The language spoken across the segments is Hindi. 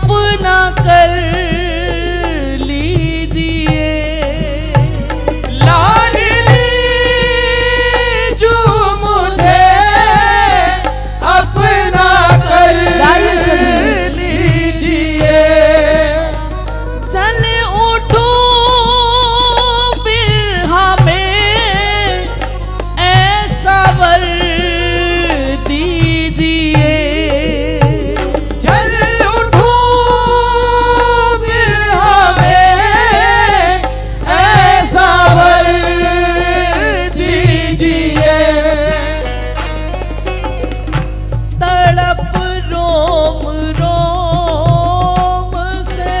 अपना कर लीजिए, लाडली जो मुझे अपना कर लीजिए। चले उठो बिरहा में ऐसा वर दीजिए, चल उठो बिरहा में ऐसा वर दीजिए। तड़प रोम रोम से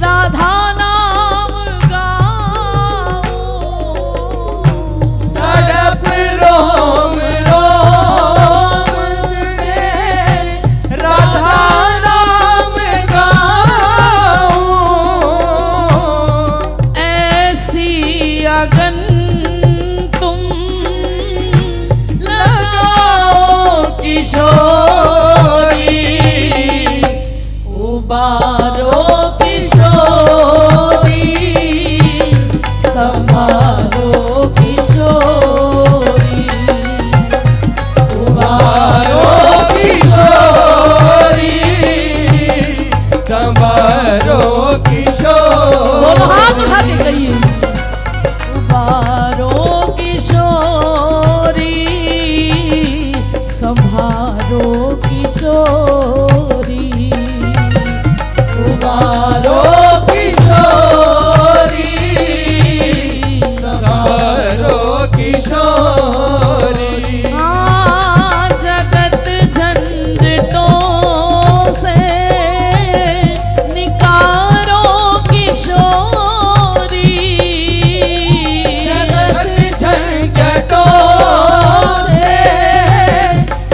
राधा नाम गाऊं, तड़प रोम रोम से राधा नाम गाऊं। ऐसी अगन तुम लगाओ किशोरी, उबारो किशोरी, संभालो किशोरी, उबारो किशोरी, संभालो किशोरी। दोनों हाथ उठा के कहिए, उबारो किशोरी, संभालो किशोरी, उबारो किशोरी, संभालो किशोरी। हाँ, जगत झंझटों से निकारो किशोरी, जगत झंझटों से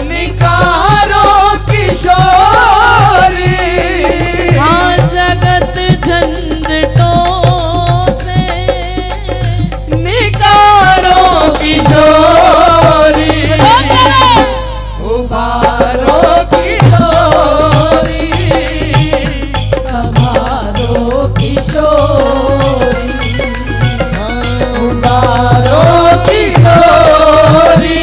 निकारो किशोरी। हाँ, जगत झंझटों से निकारो किशोरी, उबारो किशोरी, संभालो किशोरी, उबारो किशोरी,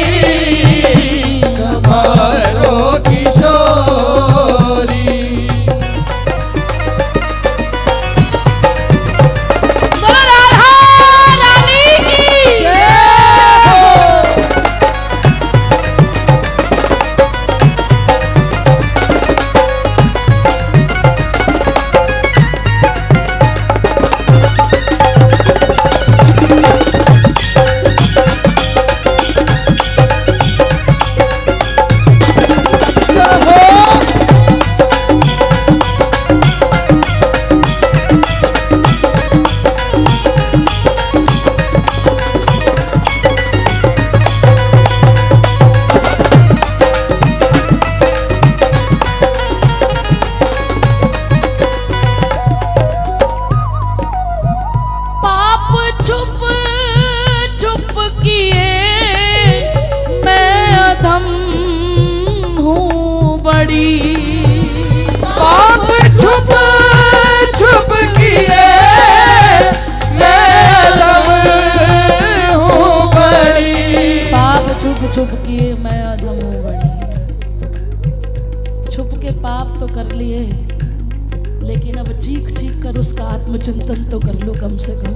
संभालो किशोरी। बोलो राधा रानी की पाप छुप छुप किए मैं अधम हूँ बड़ी, पाप छुप छुप किए मैं अधम हूँ बड़ी। पाप छुप छुप किए मैं अधम हूँ बड़ी। छुप के पाप तो कर लिए, लेकिन अब चीख चीख कर उसका आत्मचिंतन तो कर लो कम से कम।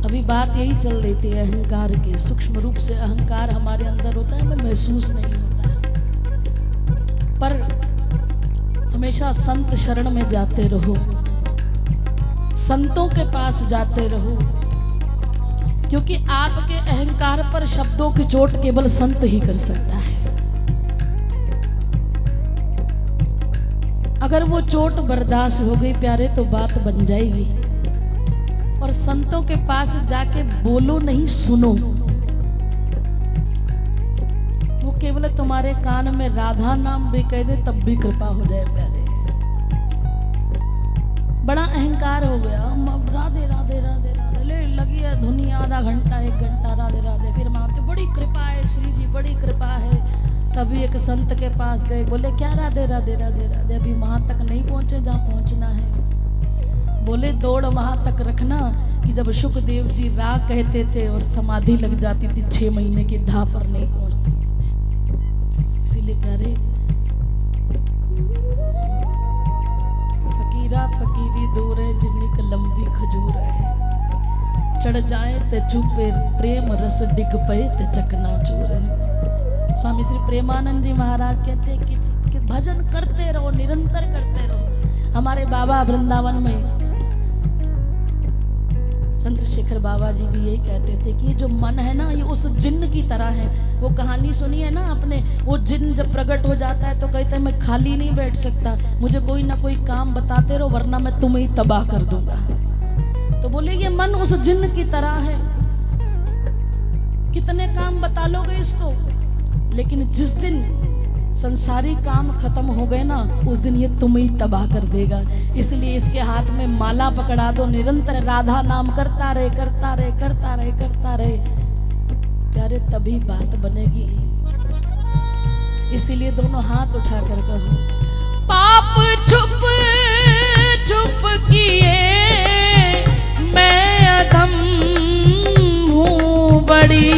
अभी बात यही चल रही थी अहंकार की। सूक्ष्म रूप से अहंकार हमारे अंदर होता है, हमें महसूस नहीं होता है, पर हमेशा संत शरण में जाते रहो, संतों के पास जाते रहो, क्योंकि आपके अहंकार पर शब्दों की चोट केवल संत ही कर सकता है। अगर वो चोट बर्दाश्त हो गई प्यारे तो बात बन जाएगी। और संतों के पास जाके बोलो नहीं, सुनो। वो केवल तुम्हारे कान में राधा नाम भी कह दे तब भी कृपा हो जाए प्यारे। बड़ा अहंकार हो गया, हम अब राधे राधे राधे राधे ले लगी है धुनी, आधा घंटा 1 घंटा राधे राधे, फिर मानते बड़ी कृपा है श्री जी, बड़ी कृपा है, तभी एक संत के पास गए, बोले क्या राधे राधे राधे राधे, अभी वहां तक नहीं पहुंचे जहां पहुंचना है। बोले दौड़ वहां तक रखना कि जब सुखदेव जी राग कहते थे और समाधि लग जाती थी 6 महीने की धा पर नहीं पहुंचती। इसीलिए प्यारे फकीरा फकीरी दूर है जिन्निक लंबी खजूर है, चढ़ जाए ते चुपे प्रेम रस डिग पे ते चकना चूर है। स्वामी श्री प्रेमानंद जी महाराज कहते हैं कि भजन करते रहो, निरंतर करते रहो। हमारे बाबा वृंदावन में चंद्रशेखर बाबा जी भी यही कहते थे कि जो मन है ना ये उस जिन्न की तरह है। वो कहानी सुनी है ना अपने, वो जिन्न जब प्रकट हो जाता है तो कहते हैं मैं खाली नहीं बैठ सकता, मुझे कोई ना कोई काम बताते रहो वरना मैं तुम्हें ही तबाह कर दूंगा। तो बोले ये मन उस जिन्न की तरह है, कितने काम बता लोगे इसको, लेकिन जिस दिन संसारी काम खत्म हो गए ना उस दिन ये तुम्हें ही तबाह कर देगा। इसलिए इसके हाथ में माला पकड़ा दो, निरंतर राधा नाम करता रहे करता रहे करता रहे करता रहे प्यारे, तभी बात बनेगी। इसीलिए दोनों हाथ उठाकर कहो, पाप छुप छुप किए मैं अधम हूँ बड़ी,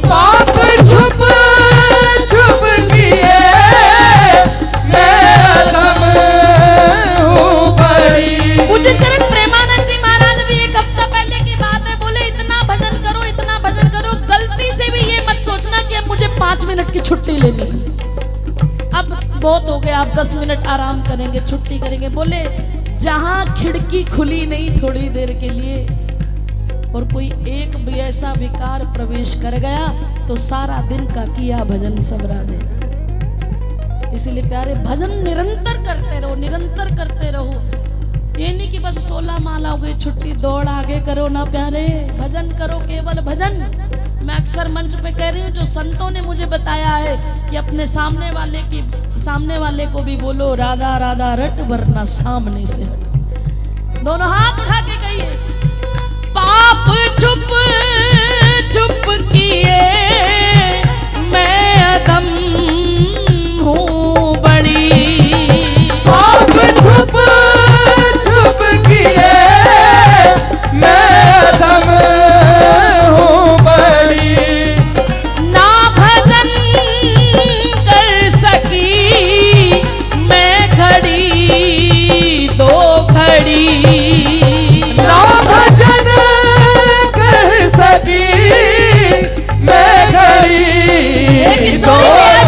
पाप छुप छुप किए मैं अधम हूँ बड़ी। पूज्य चरण प्रेमानंद जी महाराज भी एक हफ्ता पहले की बात है, बोले इतना भजन करो इतना भजन करो, गलती से भी ये मत सोचना कि अब मुझे 5 मिनट की छुट्टी लेनी है, अब बहुत हो गया, आप 10 मिनट आराम करेंगे छुट्टी करेंगे। बोले जहां खिड़की खुली नहीं थोड़ी देर के लिए और कोई एक भी ऐसा विकार प्रवेश कर गया तो सारा दिन का किया भजन सबरा दे। इसीलिए प्यारे भजन निरंतर करते रहो, निरंतर करते रहो। ये नहीं कि बस 16 माला हो गई छुट्टी दौड़ आगे करो ना प्यारे, भजन करो, केवल भजन। मैं अक्सर मंच पे कह रही हूँ, जो संतों ने मुझे बताया है कि अपने सामने वाले को भी बोलो राधा राधा रट वरना सामने से हट। दोनों हाथ उठा के कहिए, पाप छुप छुप किए मैं अधम हूँ बड़ी, पाप छुप छुप किए मैं अधम हूँ बड़ी, ना भजन कर सकी मैं घड़ी 2 घड़ी, ना भजन कर सकी मैं घड़ी किशोरी जी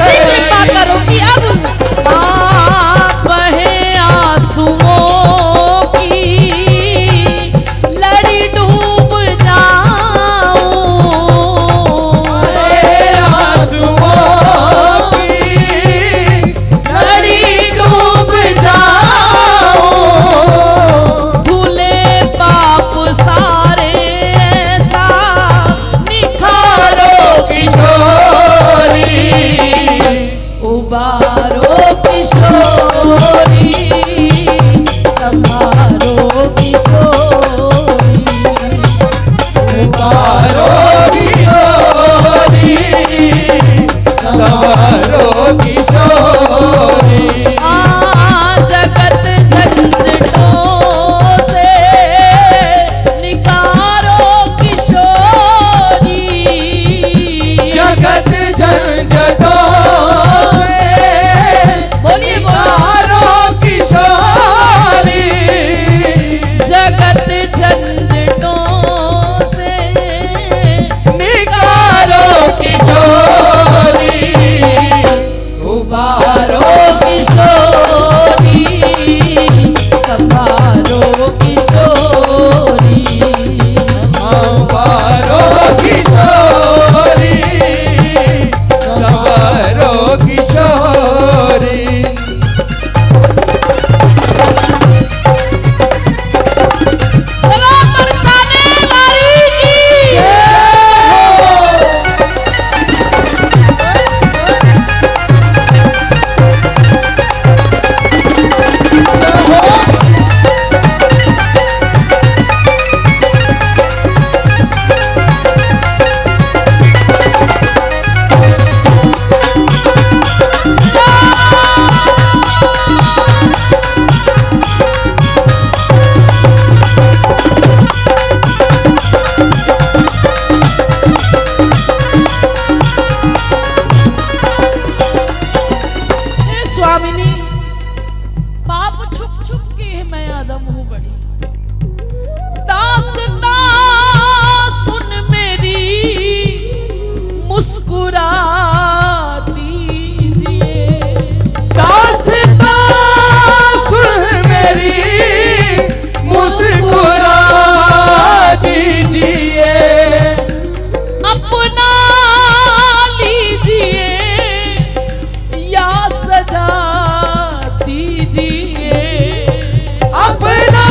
कामिनी, पाप छुप छुप के है मैं आदम हूँ बड़ी, दास्तां सुन मेरी मुस्कुरा दीजिए, दास्तां सुन मेरी मुस्कुरा दीजिए, अपना लीजिए या सजा दीजिए, अपना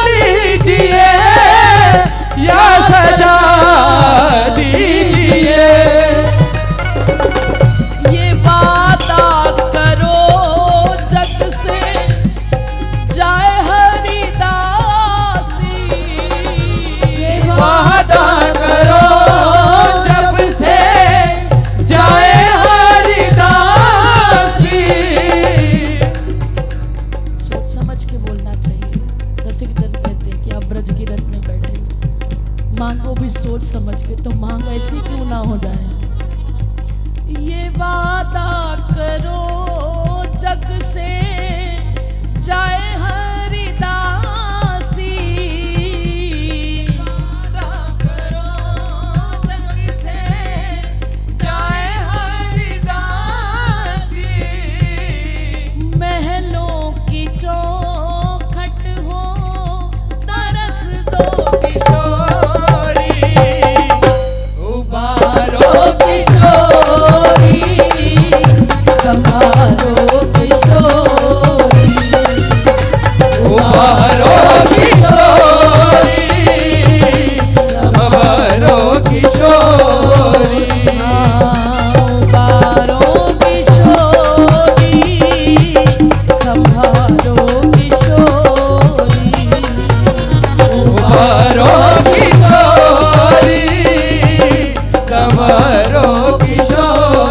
लीजिए या सजा दीजिए, ये वादा करो जग से जाए हरिदासी, वादा करो जब से जाए हरिदासी। सोच समझ के बोलना चाहिए। रसिक जन कहते हैं कि आप ब्रज की रथ में बैठे मांगो भी सोच समझ के, तो मांग ऐसी क्यों ना हो जाए। ये वादा करो जग से जाए हरिदासी, वादा करो जग से जाए हरिदासी, महलों की चौखट हो तरस दो किशोरी, उबारो किशोरी संभालो किशोरी, उबारो किशोरी, उबारो किशोरी, उबारो किशोरी संभालो किशोरी, उबारो किशोरी, संभारो किशोरी।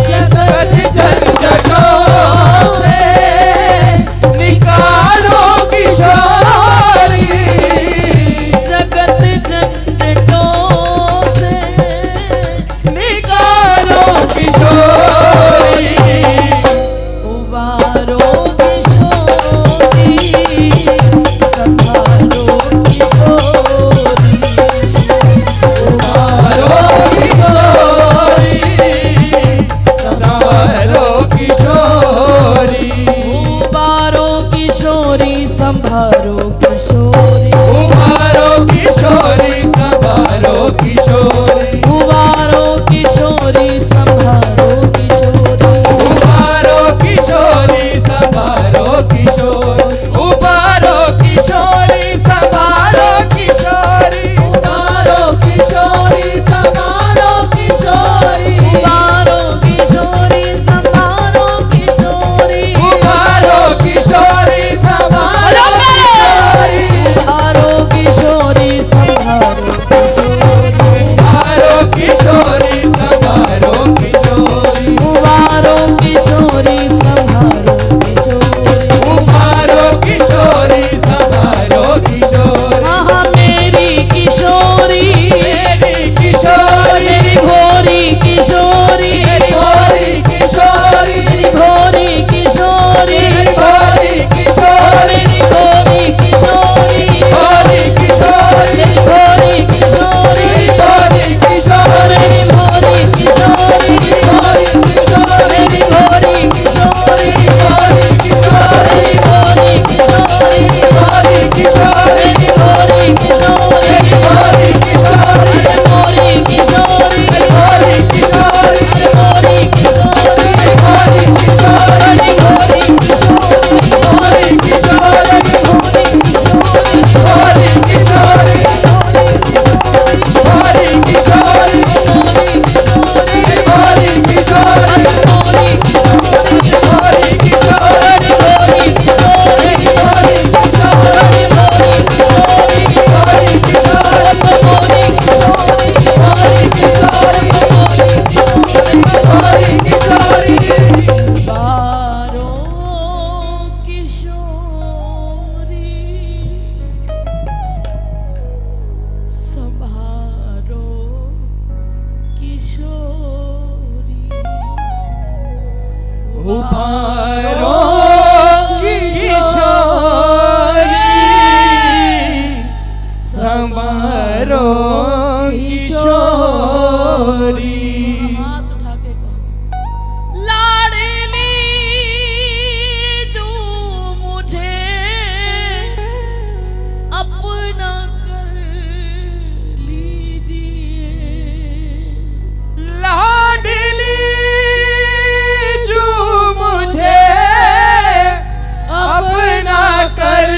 जगत झंझटों संवारो किशोरी। हाथ उठा के कहो, लाडली जो मुझे अपना कर लीजिए। लाडली जो मुझे अपना कर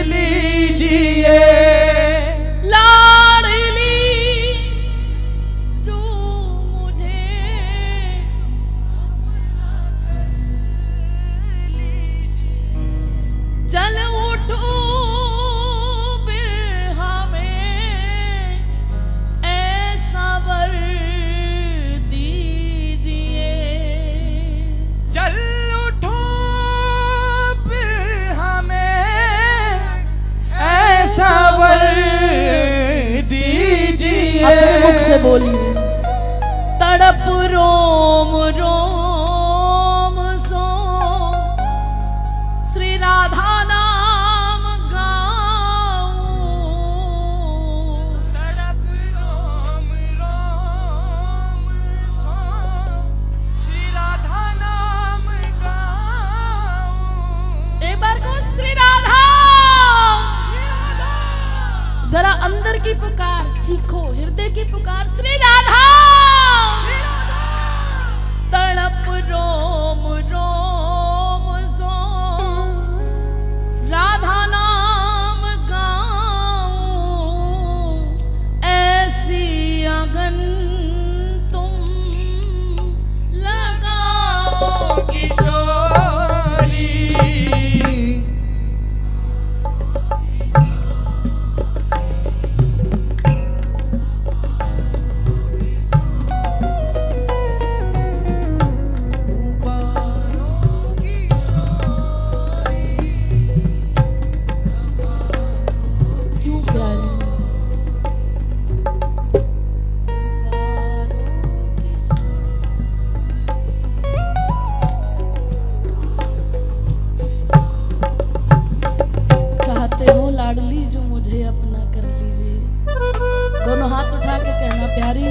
लीजिए। लाडली जो मुझे चल उठो बिरहा में ऐसा वर दीजिए। चल उठो फिर हमें ऐसा वर दीजिए। अपने मुख से बोलिए, तड़प रोम रोम सो श्री राधा नाम गाऊं। तड़प रोम रोम सो श्री राधा नाम गाऊं। एक बार को श्री राधा, जरा अंदर की पुकार चीखो, हृदय की पुकार, श्री राधा। तड़प रोम रोम सो राधा नाम गाऊं। ऐसी अगन तुम लगाओ किशोरी। क्यों प्यारे चाहते हो लाडली जो मुझे अपना कर लीजिए। दोनों हाथ उठा के कहना, प्यारी